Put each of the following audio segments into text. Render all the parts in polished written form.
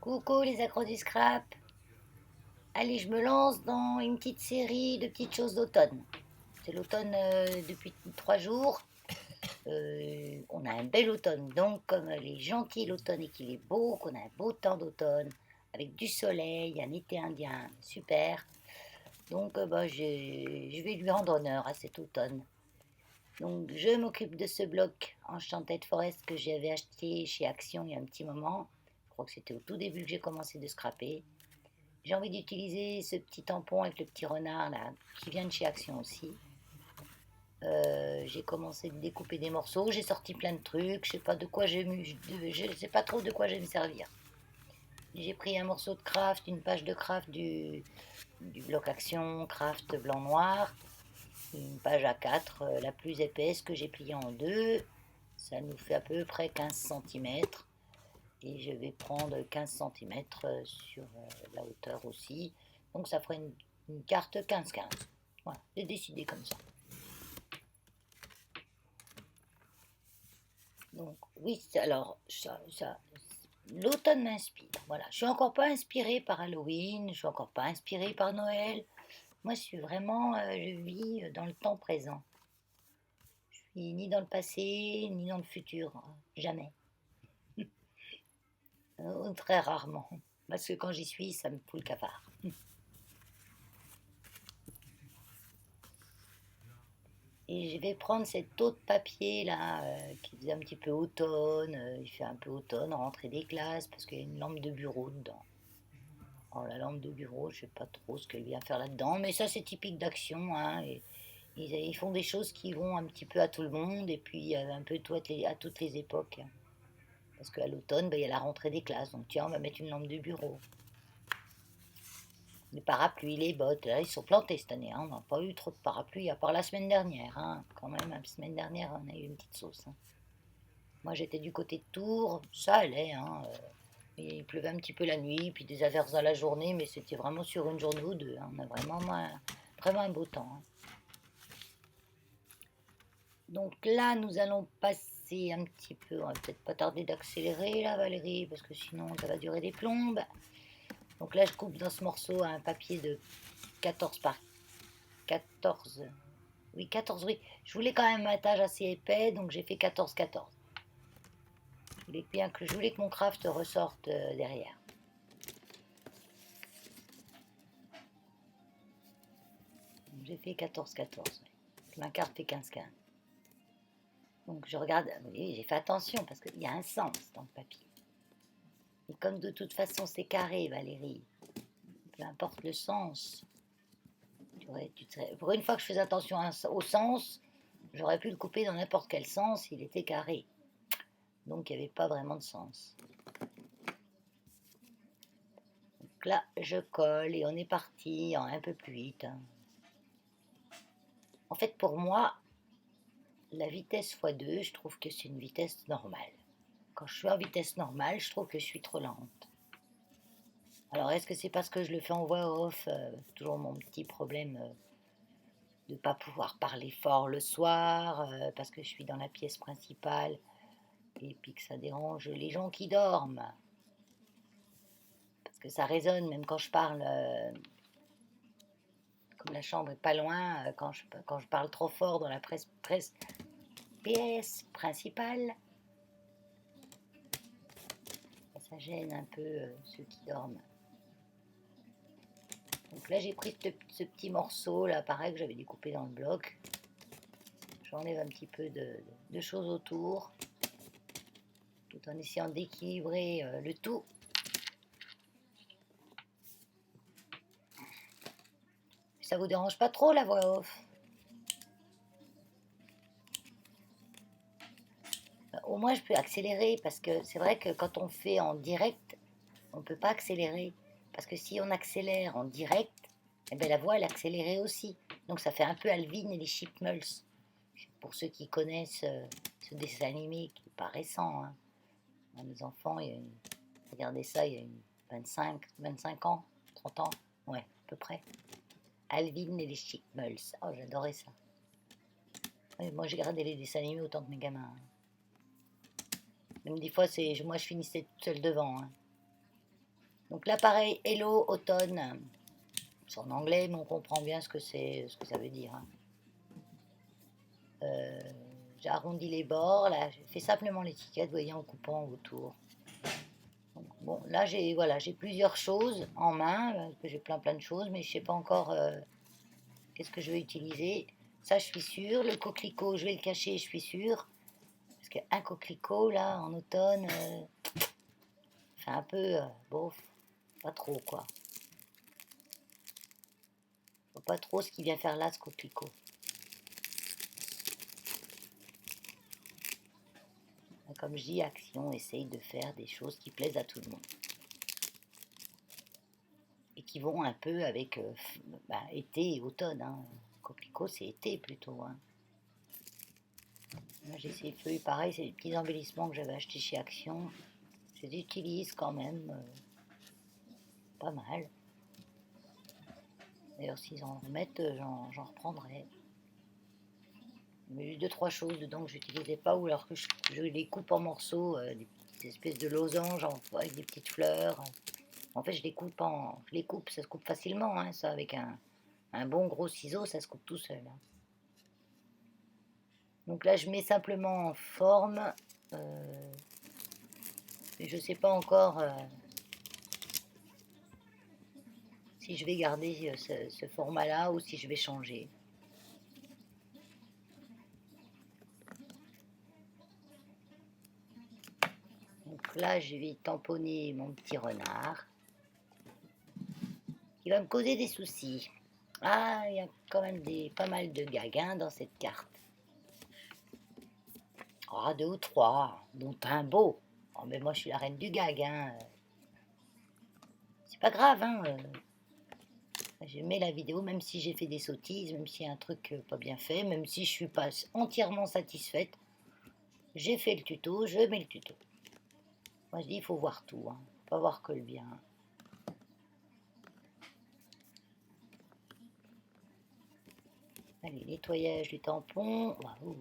Coucou les accros du scrap. Allez, je me lance dans une petite série de petites choses d'automne. C'est l'automne depuis 3 jours. On a un bel automne. Donc, comme elle est gentille l'automne et qu'il est beau, qu'on a un beau temps d'automne, avec du soleil, un été indien super. Donc, je vais lui rendre honneur à cet automne. Donc, je m'occupe de ce bloc Enchanted Forest que j'avais acheté chez Action il y a un petit moment. Je crois que c'était au tout début que j'ai commencé de scraper. J'ai envie d'utiliser ce petit tampon avec le petit renard là, qui vient de chez Action aussi. J'ai commencé de découper des morceaux, j'ai sorti plein de trucs, je sais pas de quoi je sais pas trop de quoi je vais me servir. J'ai pris un morceau de craft, une page de craft du bloc Action, craft blanc-noir, une page A4, la plus épaisse que j'ai pliée en deux. Ça nous fait à peu près 15 centimètres. Et je vais prendre 15 centimètres sur la hauteur aussi. Donc ça ferait une carte 15-15. Voilà, j'ai décidé comme ça. Donc oui, alors l'automne m'inspire. Voilà, je suis encore pas inspirée par Halloween, je suis encore pas inspirée par Noël. Moi, je suis vraiment, je vis dans le temps présent. Je suis ni dans le passé, ni dans le futur, jamais. Très rarement. Parce que quand j'y suis, ça me fout le cafard. Et je vais prendre cette eau de papier là, qui faisait un petit peu automne, il fait un peu automne, rentrée des classes, parce qu'il y a une lampe de bureau dedans. Alors la lampe de bureau, je sais pas trop ce qu'elle vient faire là-dedans, mais ça c'est typique d'Action, hein, et ils font des choses qui vont un petit peu à tout le monde, et puis un peu à toutes les époques. Parce qu'à l'automne, ben, il y a la rentrée des classes, donc tiens, on va mettre une lampe de bureau. Les parapluies, les bottes, là, ils sont plantés cette année, hein, on n'a pas eu trop de parapluies, à part la semaine dernière, hein, quand même, la semaine dernière, on a eu une petite sauce, hein. Moi, j'étais du côté de Tours, ça allait, hein. Il pleuvait un petit peu la nuit, puis des averses dans la journée, mais c'était vraiment sur une journée ou deux, hein. On a vraiment un beau temps, hein. Donc là, nous allons passer un petit peu, on va peut-être pas tarder d'accélérer là, Valérie, parce que sinon ça va durer des plombes. Donc là, je coupe dans ce morceau un papier de 14 par 14. Oui, 14, oui. Je voulais quand même un tâche assez épais, donc j'ai fait 14-14. Je voulais que mon craft ressorte derrière. J'ai fait 14-14. Ma carte fait 15-15. Donc je regarde, oui, j'ai fait attention parce qu'il y a un sens dans le papier. Et comme de toute façon c'est carré, Valérie, peu importe le sens, pour une fois que je faisais attention au sens, j'aurais pu le couper dans n'importe quel sens, il était carré. Donc il n'y avait pas vraiment de sens. Donc là, je colle et on est parti en un peu plus vite, hein. En fait, pour moi, la vitesse x2, je trouve que c'est une vitesse normale. Quand je suis en vitesse normale, je trouve que je suis trop lente. Alors, est-ce que c'est parce que je le fais en voix off, toujours mon petit problème de ne pas pouvoir parler fort le soir, parce que je suis dans la pièce principale, et puis que ça dérange les gens qui dorment. Parce que ça résonne, même quand je parle, comme la chambre est pas loin, quand je parle trop fort dans la pièce principale, ça gêne un peu ceux qui dorment. Donc là, j'ai pris ce petit morceau, là, pareil, que j'avais découpé dans le bloc. J'enlève un petit peu de choses autour, tout en essayant d'équilibrer le tout. Ça vous dérange pas trop la voix off? Au moins, je peux accélérer, parce que c'est vrai que quand on fait en direct, on ne peut pas accélérer. Parce que si on accélère en direct, eh ben, la voix elle accélérée aussi. Donc ça fait un peu Alvin et les Chipmunks. Pour ceux qui connaissent ce dessin animé qui n'est pas récent, hein. Mes enfants, regardez ça, il y a 25 ans, 30 ans, ouais, à peu près. Alvin et les Chipmunks. Oh, j'adorais ça. Ouais, moi, j'ai regardé les dessins animés autant que mes gamins, hein. Même des fois, moi, je finissais toute seule devant, hein. Donc l'appareil Hello Automne, c'est en anglais, mais on comprend bien ce que c'est, ce que ça veut dire, hein. J'ai arrondi les bords, là, j'ai fait simplement l'étiquette, vous voyez, en coupant autour. Bon, là, j'ai plusieurs choses en main, parce que j'ai plein de choses, mais je sais pas encore qu'est-ce que je vais utiliser. Ça, je suis sûre. Le coquelicot, je vais le cacher, je suis sûre. Parce qu'un coquelicot, là, en automne, fait un peu, bof, pas trop, quoi. Je vois pas trop ce qu'il vient faire là, ce coquelicot. Comme je dis, Action essaye de faire des choses qui plaisent à tout le monde. Et qui vont un peu avec été et automne, hein. Coquelicot, c'est été plutôt, hein. Moi, j'ai ces feuilles, pareil, c'est des petits embellissements que j'avais achetés chez Action. Je les utilise quand même pas mal. D'ailleurs, s'ils en remettent, j'en reprendrai. Il y a eu deux, trois choses dedans que j'utilisais pas, ou alors que je les coupe en morceaux, des petites espèces de losanges avec des petites fleurs. En fait, je les coupe, ça se coupe facilement, hein, ça, avec un bon gros ciseau, ça se coupe tout seul, hein. Donc là, je mets simplement en forme. Et je sais pas encore si je vais garder ce format-là ou si je vais changer. Donc là, je vais tamponner mon petit renard qui va me causer des soucis. Ah, il y a quand même pas mal de gaguins dans cette carte. Ah, deux ou trois, dont un beau. Oh, mais moi, je suis la reine du gag, hein. C'est pas grave, hein. Je mets la vidéo, même si j'ai fait des sottises, même s'il y a un truc pas bien fait, même si je suis pas entièrement satisfaite. J'ai fait le tuto, je mets le tuto. Moi, je dis, il faut voir tout, hein. Pas voir que le bien. Allez, nettoyage du tampon. Waouh.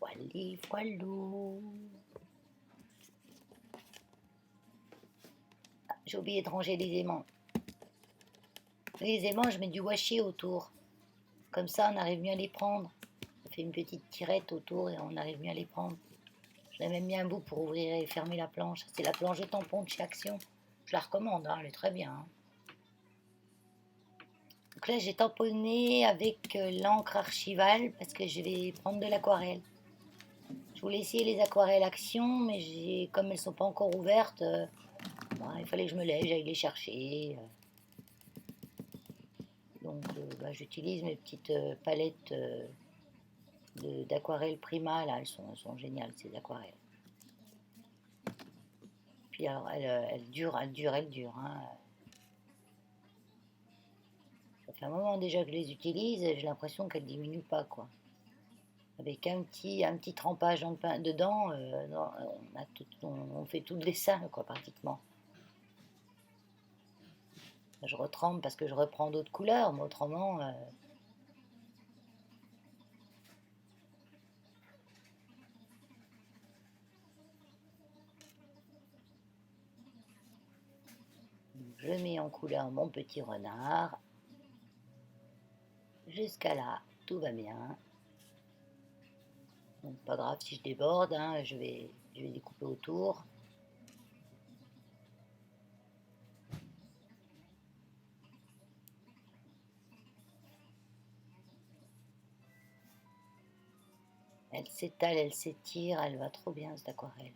Voilli, voilou. Ah, j'ai oublié de ranger les aimants. Les aimants, je mets du washi autour. Comme ça, on arrive mieux à les prendre. On fait une petite tirette autour et on arrive mieux à les prendre. J'ai même mis un bout pour ouvrir et fermer la planche. C'est la planche de tampon de chez Action. Je la recommande, hein, elle est très bien, hein. Donc là, j'ai tamponné avec l'encre archivale parce que je vais prendre de l'aquarelle. Je voulais essayer les aquarelles Action, mais comme elles ne sont pas encore ouvertes, il fallait que je me lève, j'aille les chercher. Donc j'utilise mes petites palettes d'aquarelle Prima, là, elles sont géniales ces aquarelles. Puis alors, elles durent, hein. Ça fait un moment déjà que je les utilise, j'ai l'impression qu'elles diminuent pas, quoi. Avec un petit trempage dedans, on fait tout le dessin, quoi, pratiquement. Je retrempe parce que je reprends d'autres couleurs, mais autrement, je mets en couleur mon petit renard. Jusqu'à là, tout va bien. Donc, pas grave si je déborde, hein, je vais découper autour. Elle s'étale, elle s'étire, elle va trop bien cette aquarelle.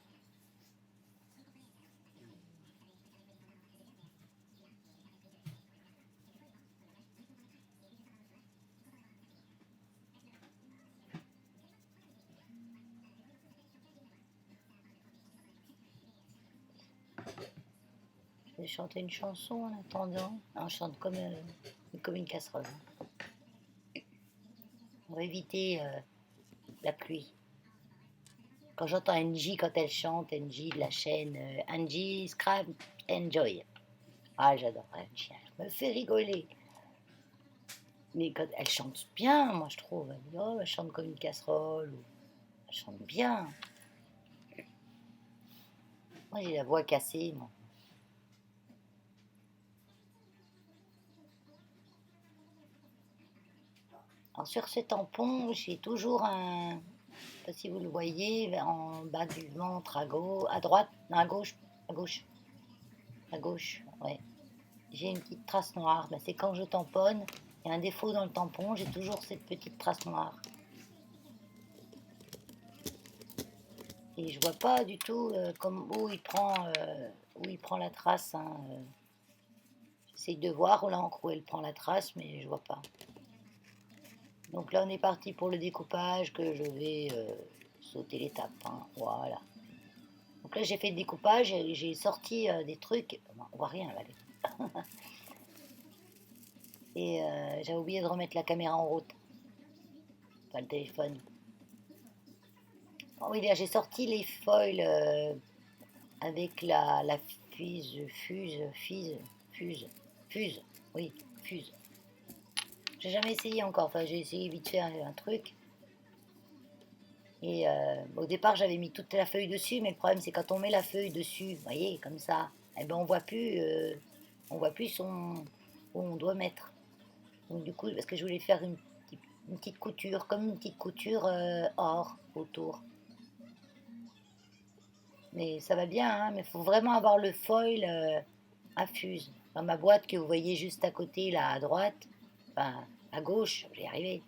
Je vais chanter une chanson en attendant. On chante comme une casserole, hein. On va éviter la pluie. Quand j'entends Angie, quand elle chante, Angie de la chaîne Angie Scrap Enjoy. Ah, j'adore Angie, elle me fait rigoler. Mais quand elle chante bien, moi je trouve. Elle dit, oh, elle chante comme une casserole. Elle chante bien. Moi j'ai la voix cassée, moi. Alors sur ce tampon, j'ai toujours un, je sais pas si vous le voyez, en bas du ventre, à droite, non, à gauche, à gauche, ouais. J'ai une petite trace noire. Ben, c'est quand je tamponne, il y a un défaut dans le tampon, j'ai toujours cette petite trace noire. Et je vois pas du tout où il prend la trace. Hein. J'essaye de voir l'encre où elle prend la trace, mais je vois pas. Donc là, on est parti pour le découpage que je vais sauter l'étape. Hein. Voilà. Donc là, j'ai fait le découpage, j'ai sorti des trucs. Non, on voit rien là. Et j'ai oublié de remettre la caméra en route, pas le téléphone. Oh oui, là, j'ai sorti les foils avec la fuse, oui, fuse. J'ai jamais essayé encore, enfin j'ai essayé vite fait un truc. Et au départ j'avais mis toute la feuille dessus, mais le problème c'est quand on met la feuille dessus, vous voyez, comme ça, eh ben on voit plus où on doit mettre. Donc du coup, parce que je voulais faire une petite couture, comme une petite couture or autour. Mais ça va bien, hein, mais il faut vraiment avoir le foil à fuse. Dans ma boîte que vous voyez juste à côté, là, à droite, enfin, à gauche, j'y arrivé,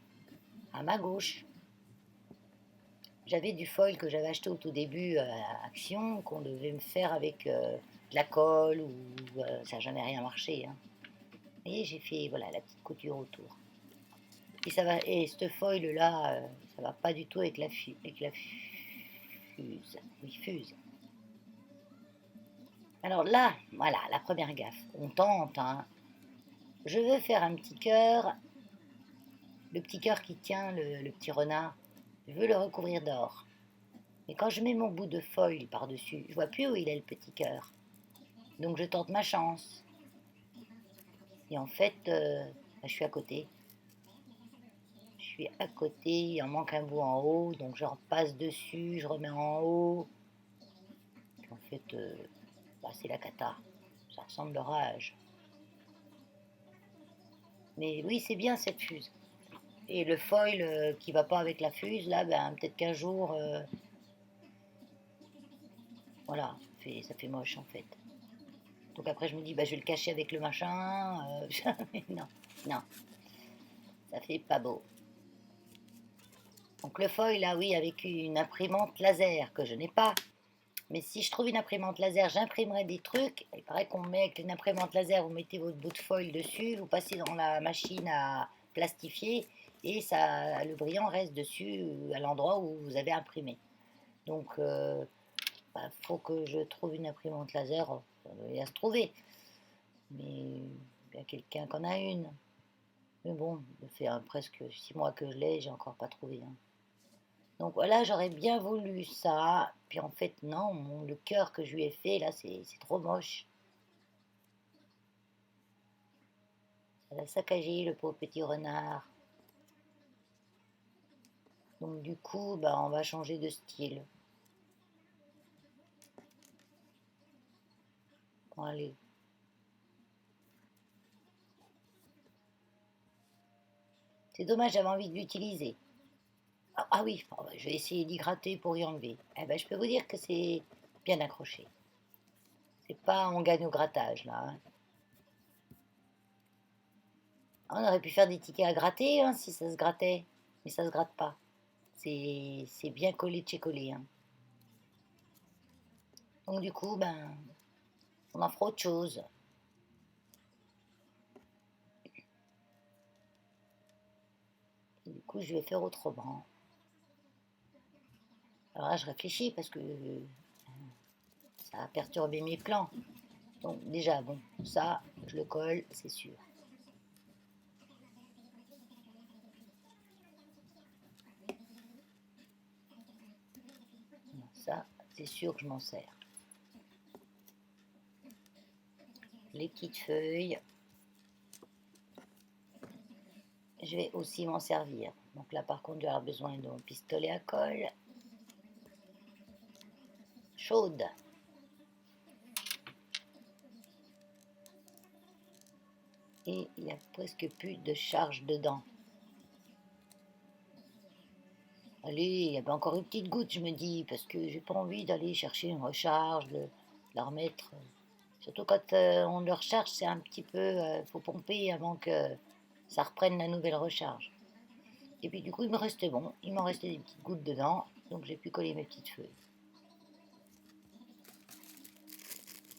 à ma gauche. J'avais du foil que j'avais acheté au tout début à Action, qu'on devait me faire avec de la colle, ou ça n'a jamais rien marché. Hein. Et j'ai fait, voilà, la petite couture autour. Et ça va, et ce foil là, ça va pas du tout avec avec la fuse. Oui, fuse. Alors là, voilà, la première gaffe. On tente, hein. Je veux faire un petit cœur, le petit cœur qui tient le petit renard. Je veux le recouvrir d'or. Mais quand je mets mon bout de foil par-dessus, je vois plus où il est le petit cœur. Donc je tente ma chance. Et en fait, je suis à côté. Je suis à côté, il en manque un bout en haut, donc je repasse dessus, je remets en haut. Puis en fait, c'est la cata. Ça ressemble l'orage. Mais oui, c'est bien cette fuse. Et le foil qui va pas avec la fuse, là, ben, peut-être qu'un jour, voilà, ça fait moche en fait. Donc après, je me dis, bah, je vais le cacher avec le machin. Non, non, ça fait pas beau. Donc le foil, là, oui, avec une imprimante laser que je n'ai pas. Mais si je trouve une imprimante laser, j'imprimerai des trucs. Il paraît qu'on met avec une imprimante laser, vous mettez votre bout de foil dessus, vous passez dans la machine à plastifier et ça, le brillant reste dessus à l'endroit où vous avez imprimé. Donc, faut que je trouve une imprimante laser. Ça doit bien se trouver. Mais il y a quelqu'un qui en a une. Mais bon, ça fait presque 6 mois que je l'ai, j'ai encore pas trouvé. Hein. Donc voilà, j'aurais bien voulu ça. Puis en fait, non, le cœur que je lui ai fait, là, c'est trop moche. Ça l'a saccagé, le pauvre petit renard. Donc du coup, bah, on va changer de style. Bon, allez. C'est dommage, j'avais envie de l'utiliser. Ah oui, oh, bah, je vais essayer d'y gratter pour y enlever. Eh ben, je peux vous dire que c'est bien accroché. C'est pas on gagne au grattage, là. Hein. On aurait pu faire des tickets à gratter hein, si ça se grattait. Mais ça se gratte pas. C'est bien collé de chez collé. Hein. Donc du coup, ben, on en fera autre chose. Et du coup, je vais faire autrement. Alors là, je réfléchis parce que ça a perturbé mes plans. Donc déjà, bon, ça, je le colle, c'est sûr. Ça, c'est sûr que je m'en sers. Les petites feuilles. je vais aussi m'en servir. Donc là, par contre, je vais avoir besoin de mon pistolet à colle. Chaude. Et il n'y a presque plus de charge dedans. Allez, il y avait encore une petite goutte, je me dis, parce que j'ai pas envie d'aller chercher une recharge, de la remettre. Surtout quand on le recharge, c'est un petit peu, faut pomper avant que ça reprenne la nouvelle recharge. Et puis du coup, il me restait bon, il m'en restait des petites gouttes dedans, donc j'ai pu coller mes petites feuilles.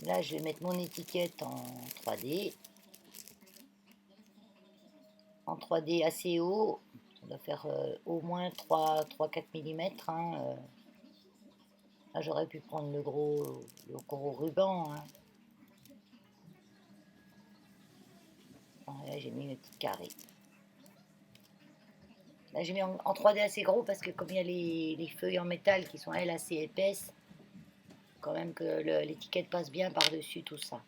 Là, je vais mettre mon étiquette en 3D. En 3D assez haut, ça doit faire au moins 3-4 mm. Hein. Là, j'aurais pu prendre le gros ruban. Hein. Là, j'ai mis mes petites carrés. Là, j'ai mis en 3D assez gros parce que comme il y a les feuilles en métal qui sont elles assez épaisses, quand même que l'étiquette passe bien par-dessus tout ça.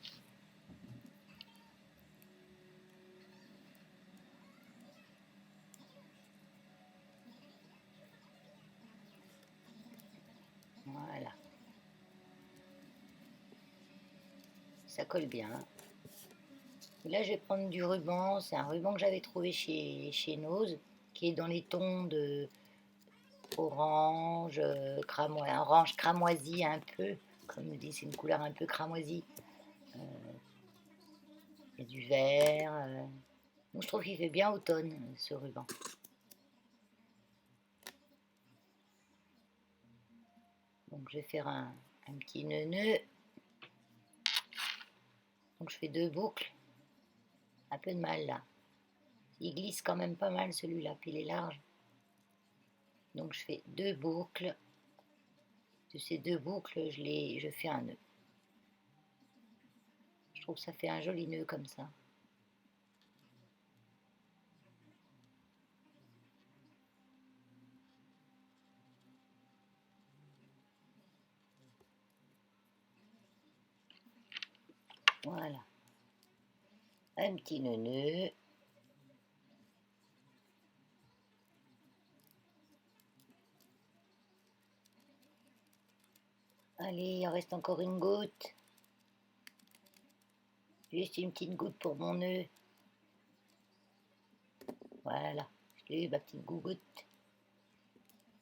Voilà. Ça colle bien. Et là, je vais prendre du ruban. C'est un ruban que j'avais trouvé chez Nose, qui est dans les tons de orange, orange cramoisi un peu. Comme on dit, c'est une couleur un peu cramoisie. Il y a du vert. Donc, je trouve qu'il fait bien automne, ce ruban. Donc, je vais faire un petit nœud. Donc, je fais 2 boucles. Un peu de mal là. Il glisse quand même pas mal celui-là, puis il est large. Donc, je fais 2 boucles. De ces 2 boucles, je fais un nœud. Je trouve que ça fait un joli nœud comme ça. Voilà. Un petit nœud. Allez, il en reste encore une goutte. Juste une petite goutte pour mon nœud. Voilà, je l'ai eu, ma petite gougoute.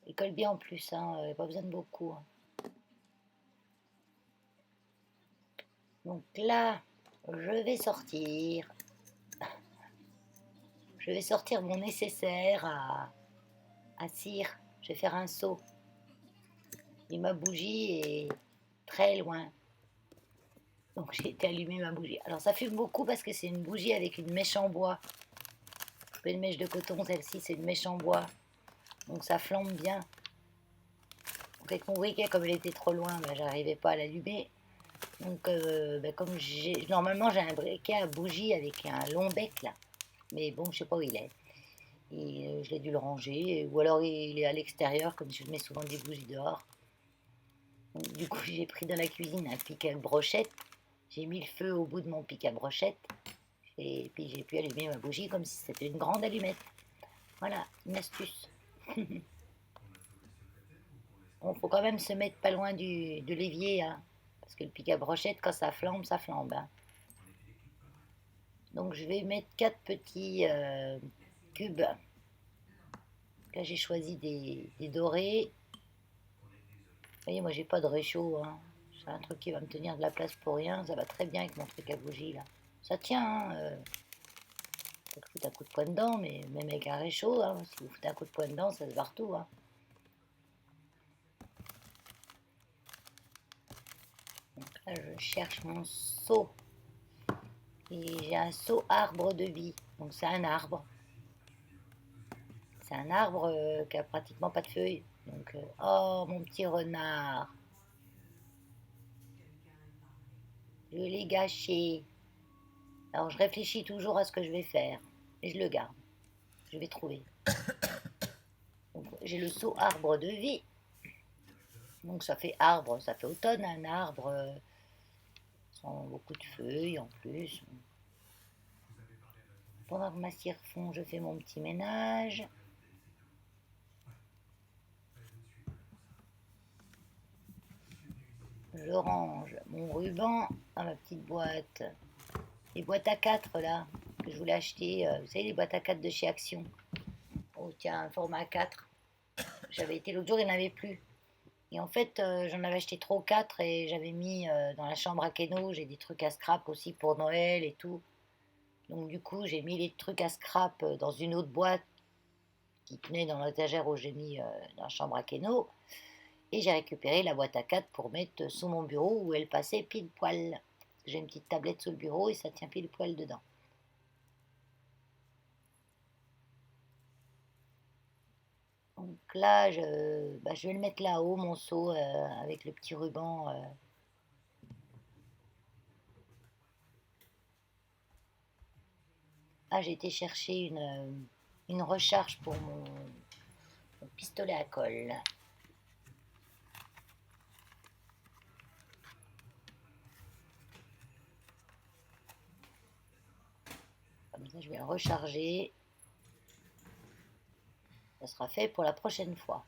Elle colle bien en plus, hein, pas besoin de beaucoup. Hein. Donc là, je vais sortir. Je vais sortir mon nécessaire à cire. Je vais faire un seau. Et ma bougie est très loin. Donc j'ai été allumer ma bougie. Alors ça fume beaucoup parce que c'est une bougie avec une mèche en bois. Pas une mèche de coton, celle-ci c'est une mèche en bois. Donc ça flambe bien. Donc avec mon briquet, comme elle était trop loin, ben, j'arrivais pas à l'allumer. Donc comme normalement j'ai un briquet à bougie avec un long bec là. Mais bon, je sais pas où il est. Et je l'ai dû le ranger. Ou alors il est à l'extérieur, comme je mets souvent des bougies dehors. Donc, du coup j'ai pris dans la cuisine un pic à brochette. J'ai mis le feu au bout de mon pic à brochette. Et puis j'ai pu allumer ma bougie comme si c'était une grande allumette. Voilà, une astuce. Bon, faut quand même se mettre pas loin de l'évier, hein, parce que le pic à brochette, quand ça flambe, ça flambe. Hein. Donc je vais mettre 4 petits cubes. Là j'ai choisi des dorés. Vous voyez, moi j'ai pas de réchaud. Hein. C'est un truc qui va me tenir de la place pour rien. Ça va très bien avec mon truc à bougie là. Ça tient. Hein, faut que je foute un coup de poing dedans, mais même avec un réchaud, hein, si vous foutez un coup de poing dedans, ça se barre tout. Hein. Donc là, je cherche mon seau. Et j'ai un seau arbre de vie. Donc c'est un arbre. C'est un arbre qui a pratiquement pas de feuilles. Donc, oh mon petit renard. Je l'ai gâché. Alors je réfléchis toujours à ce que je vais faire. Et je le garde. Je vais trouver. J'ai le seau arbre de vie. Donc ça fait arbre, ça fait automne, un arbre sans beaucoup de feuilles en plus. Pendant que ma cire fond, je fais mon petit ménage. Je range mon ruban dans ma petite boîte. Les boîtes à 4 là, que je voulais acheter. Vous savez, les boîtes à 4 de chez Action. Oh tiens, un format 4. J'avais été l'autre jour, il n'y en avait plus. Et en fait, j'en avais acheté 3 ou 4 et j'avais mis dans la chambre à Keno. J'ai des trucs à scrap aussi pour Noël et tout. Donc du coup, j'ai mis les trucs à scrap dans une autre boîte qui tenait dans l'étagère où j'ai mis dans la chambre à Keno. Et j'ai récupéré la boîte à 4 pour mettre sous mon bureau où elle passait pile poil. J'ai une petite tablette sous le bureau et ça tient pile poil dedans. Donc là, je vais le mettre là-haut, mon seau, avec le petit ruban. Ah, j'ai été chercher une recharge pour mon pistolet à colle. Comme ça, je vais le recharger. Ça sera fait pour la prochaine fois.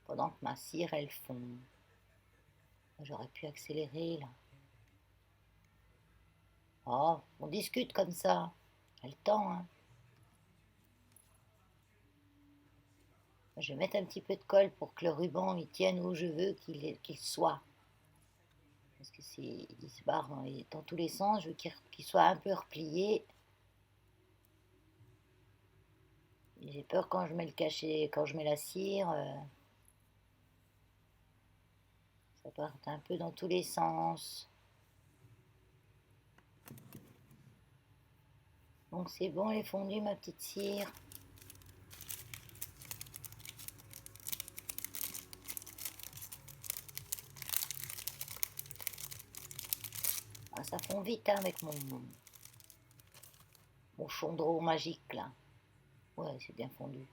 Pendant que ma cire, elle fond. J'aurais pu accélérer, là. Oh, on discute comme ça. On a le temps, hein. Je vais mettre un petit peu de colle pour que le ruban il tienne où je veux qu'il soit. Parce que il se barre dans tous les sens. Je veux qu'il soit un peu replié. J'ai peur quand je mets le cachet, quand je mets la cire, ça part un peu dans tous les sens. Donc c'est bon, elle est fondue ma petite cire. Ah, ça fond vite hein, avec mon chaudron magique là. Ouais, c'est bien fondu.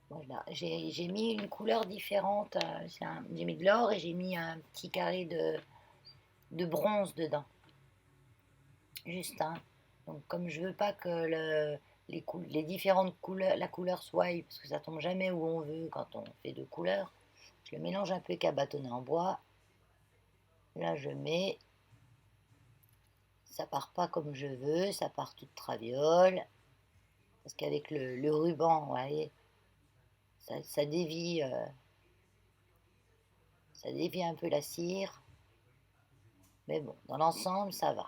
Voilà, j'ai mis une couleur différente. J'ai mis de l'or et j'ai mis un petit carré de bronze dedans. Juste, hein. Donc comme je veux pas que les différentes couleurs, la couleur soit, parce que ça tombe jamais où on veut quand on fait deux couleurs, je le mélange un peu qu'à bâtonnet en bois. Là je mets, ça part pas comme je veux, ça part toute traviole, parce qu'avec le ruban, vous voyez, ça dévie un peu la cire, mais bon, dans l'ensemble ça va.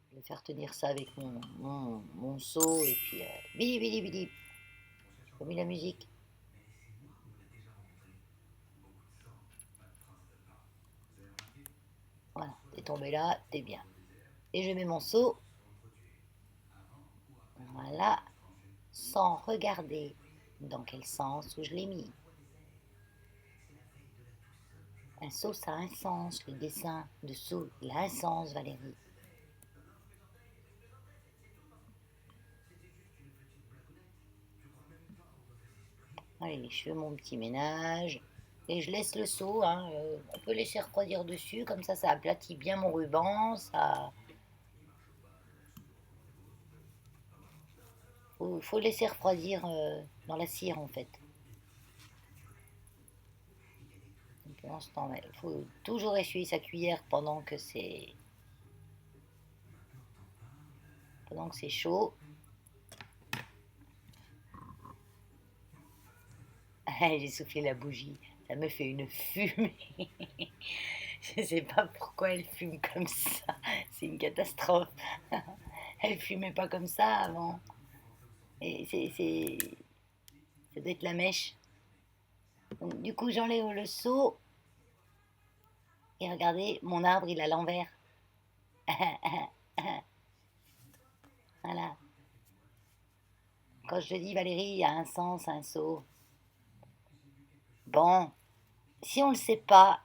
Je vais faire tenir ça avec mon seau et puis bili bili bili. J'ai mis la musique. Voilà, t'es tombé là, t'es bien. Et je mets mon seau, voilà, sans regarder dans quel sens où je l'ai mis. Un seau, ça a un sens. Le dessin de seau, il a un sens, Valérie. Allez, je fais mon petit ménage. Et je laisse le seau, hein, on peut laisser refroidir dessus, comme ça aplatit bien mon ruban. Faut laisser refroidir dans la cire en fait. Donc, pendant ce temps, il faut toujours essuyer sa cuillère pendant que c'est chaud. J'ai soufflé la bougie, ça me fait une fumée. Je ne sais pas pourquoi elle fume comme ça, c'est une catastrophe. Elle fumait pas comme ça avant. Et ça doit être la mèche. Donc, du coup, j'enlève le seau et regardez, mon arbre il est à l'envers. Voilà. Quand je dis Valérie, il y a un sens, un seau. Bon, si on ne le sait pas,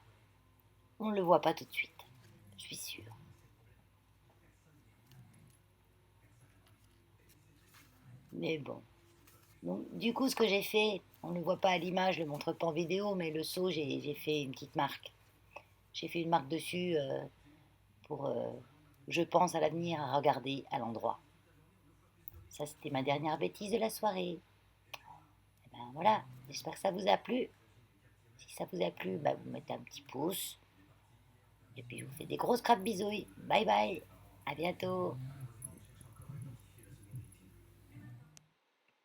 on ne le voit pas tout de suite. Je suis sûre. Mais bon. Donc, du coup, ce que j'ai fait, On ne le voit pas à l'image, je ne le montre pas en vidéo, mais le seau, j'ai fait une petite marque. J'ai fait une marque dessus pour, je pense, à l'avenir, à regarder à l'endroit. Ça, c'était ma dernière bêtise de la soirée. Et ben voilà, j'espère que ça vous a plu. Si ça vous a plu, bah, vous mettez un petit pouce. Et puis je vous fais des grosses crabes bisouilles. Bye bye. À bientôt.